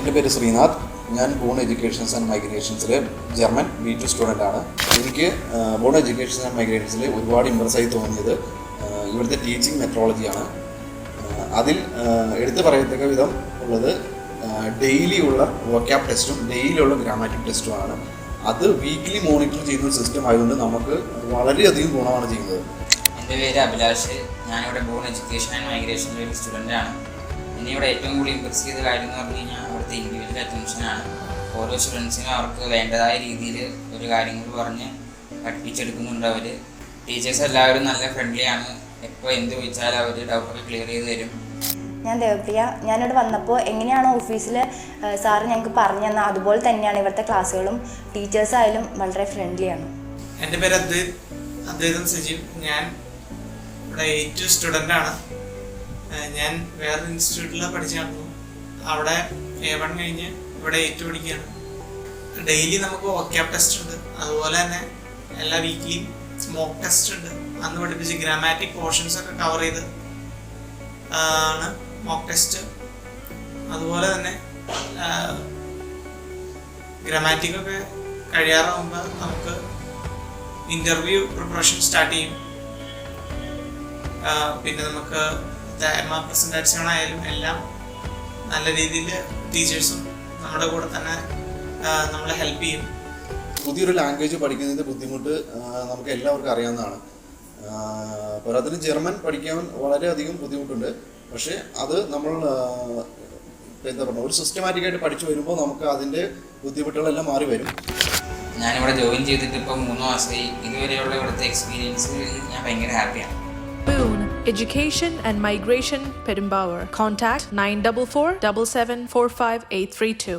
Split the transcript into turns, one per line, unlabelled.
എൻ്റെ പേര് ശ്രീനാഥ്. ഞാൻ ബോൺ എഡ്യൂക്കേഷൻസ് ആൻഡ് മൈഗ്രേഷൻസിലെ ജർമ്മൻ B2 സ്റ്റുഡൻ്റാണ്. എനിക്ക് ബോൺ എഡ്യൂക്കേഷൻസ് ആൻഡ് മൈഗ്രേഷൻസിൽ ഒരുപാട് ഇമ്പ്രസ്സായി തോന്നിയത് ഇവിടുത്തെ ടീച്ചിങ് മെട്രോളജിയാണ്. അതിൽ എടുത്തു പറയത്തക്ക വിധം ഉള്ളത് ഡെയിലി ഉള്ള വൊക്കാബ് ടെസ്റ്റും ഡെയിലി ഉള്ള ഗ്രാമാറ്റിക് ടെസ്റ്റുമാണ്. അത് വീക്ക്ലി മോണിറ്റർ ചെയ്യുന്ന ഒരു സിസ്റ്റം ആയതുകൊണ്ട് നമുക്ക് വളരെയധികം ഗുണമാണ് ചെയ്യുന്നത്.
എൻ്റെ പേര് അഭിലാഷ്. ഞാനിവിടെ ബോൺ എഡ്യൂക്കേഷൻ ആൻഡ് മൈഗ്രേഷനിലെ ഒരു സ്റ്റുഡൻ്റാണ്. എന്നെ ഇവിടെ ഏറ്റവും കൂടുതൽ ഇമ്പ്രസ് ചെയ്ത കാര്യം എന്ന് പറഞ്ഞു കഴിഞ്ഞാൽ അവിടുത്തെ ഇൻഡിവിജ്വൽ അറ്റൻഷനാണ്. ഓരോ സ്റ്റുഡൻസിനും അവർക്ക് വേണ്ടതായ രീതിയിൽ ഒരു കാര്യങ്ങൾ പറഞ്ഞ് പഠിപ്പിച്ചെടുക്കുന്നുണ്ട് അവർ. ടീച്ചേഴ്സ് എല്ലാവരും നല്ല ഫ്രണ്ട്ലിയാണ്. എപ്പോൾ എന്ത് ചോദിച്ചാലും അവർ ഡൗട്ടൊക്കെ ക്ലിയർ ചെയ്ത് തരും.
ഞാൻ ദേവപ്രിയ. ഞാനിവിടെ വന്നപ്പോൾ എങ്ങനെയാണോ ഓഫീസിൽ സാറ് ഞങ്ങൾക്ക് പറഞ്ഞു തന്നാൽ അതുപോലെ തന്നെയാണ് ഇവിടുത്തെ ക്ലാസ്സുകളും. ടീച്ചേഴ്സായാലും വളരെ ഫ്രണ്ട്ലിയാണ്.
എൻ്റെ പേര് അദ്വൈതം സജീവ്. ഞാൻ ഇവിടെ A2 സ്റ്റുഡൻ്റാണ്. ഞാൻ വേറെ ഇൻസ്റ്റിറ്റ്യൂട്ടിൽ പഠിച്ചായിരുന്നു. അവിടെ A1 കഴിഞ്ഞ് ഇവിടെ A2 പഠിക്കുകയാണ്. ഡെയിലി നമുക്ക് വൊക്കാബ് ടെസ്റ്റ് ഉണ്ട്. അതുപോലെ തന്നെ എല്ലാ വീക്കിലിയും മോക്ക് ടെസ്റ്റ് ഉണ്ട്. അന്ന് പഠിപ്പിച്ച് ഗ്രാമാറ്റിക് പോർഷൻസ് ഒക്കെ കവർ ചെയ്ത് ആണ് മോക്ക് ടെസ്റ്റ്. അതുപോലെ തന്നെ ഗ്രാമാറ്റിക്കൊക്കെ കഴിയാറാകുമ്പോൾ നമുക്ക് ഇൻ്റർവ്യൂ പ്രിപ്പറേഷൻ സ്റ്റാർട്ട് ചെയ്യും. പിന്നെ നമുക്ക് പ്രസൻറ്റേഷൻ ആയാലും എല്ലാം നല്ല രീതിയിൽ ടീച്ചേഴ്സും നമ്മുടെ കൂടെ തന്നെ നമ്മളെ ഹെൽപ്പ് ചെയ്യും.
പുതിയൊരു ലാംഗ്വേജ് പഠിക്കുന്നതിൻ്റെ ബുദ്ധിമുട്ട് നമുക്ക് എല്ലാവർക്കും അറിയാവുന്നതാണ്. പോരാത്തിന് ജർമ്മൻ പഠിക്കാൻ വളരെയധികം ബുദ്ധിമുട്ടുണ്ട്. പക്ഷേ അത് നമ്മൾ എന്താ പറയുക, ഒരു സിസ്റ്റമാറ്റിക്കായിട്ട് പഠിച്ചു വരുമ്പോൾ നമുക്ക് അതിൻ്റെ ബുദ്ധിമുട്ടുകളെല്ലാം മാറി വരും.
ഞാനിവിടെ ജോയിൻ ചെയ്തിട്ട് ഇപ്പോൾ 3 മാസമായി. ഇതുവരെയുള്ള ഇവിടുത്തെ എക്സ്പീരിയൻസ് ഞാൻ ഭയങ്കര ഹാപ്പിയാണ്.
Boon Education and Migration, Perumbauer. Contact 944 7745 832.